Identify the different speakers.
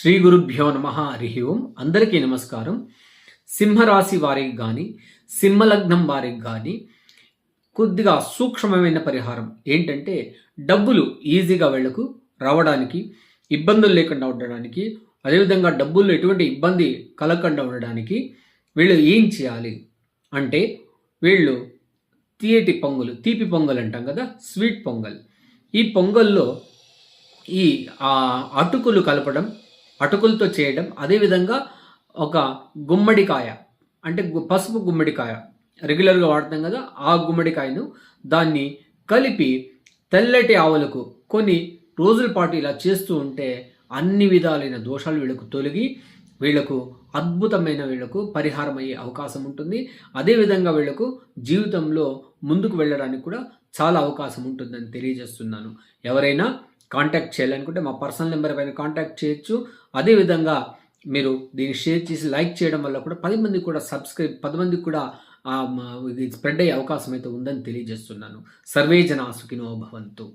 Speaker 1: శ్రీ గురుభ్యో నమ హరి ఓం. అందరికీ నమస్కారం. సింహరాశి వారికి కానీ సింహలగ్నం వారికి కానీ కొద్దిగా సూక్ష్మమైన పరిహారం ఏంటంటే, డబ్బులు ఈజీగా వీళ్ళకు రావడానికి, ఇబ్బందులు లేకుండా ఉండడానికి, అదేవిధంగా డబ్బుల్లో ఎటువంటి ఇబ్బంది కలగకుండా ఉండడానికి వీళ్ళు ఏం చేయాలి అంటే, వీళ్ళు తీపి పొంగల్ అంటాం కదా, స్వీట్ పొంగల్. ఈ పొంగల్లో ఈ అటుకులు కలపడం, అటుకులతో చేయడం, అదేవిధంగా ఒక గుమ్మడికాయ అంటే పసుపు గుమ్మడికాయ రెగ్యులర్గా వాడతాం కదా, ఆ గుమ్మడికాయను దాన్ని కలిపి తెల్లటి ఆవులకు కొన్ని రోజుల పాటు ఇలా చేస్తూ ఉంటే అన్ని విధాలైన దోషాలు వీళ్ళకు తొలగి వీళ్ళకు అద్భుతమైన పరిహారం అయ్యే అవకాశం ఉంటుంది. అదేవిధంగా వీళ్ళకు జీవితంలో ముందుకు వెళ్ళడానికి కూడా చాలా అవకాశం ఉంటుందని తెలియజేస్తున్నాను. ఎవరైనా కాంటాక్ట్ చేయాలనుకుంటే మా పర్సనల్ నెంబర్ పైన కాంటాక్ట్ చేయొచ్చు. అదేవిధంగా మీరు దీన్ని షేర్ చేసి లైక్ చేయడం వల్ల కూడా 10 మందికి కూడా 10 మందికి కూడా ఇది స్ప్రెడ్ అయ్యే అవకాశం అయితే ఉందని తెలియజేస్తున్నాను. సర్వే జనా సుఖినో భవంతు.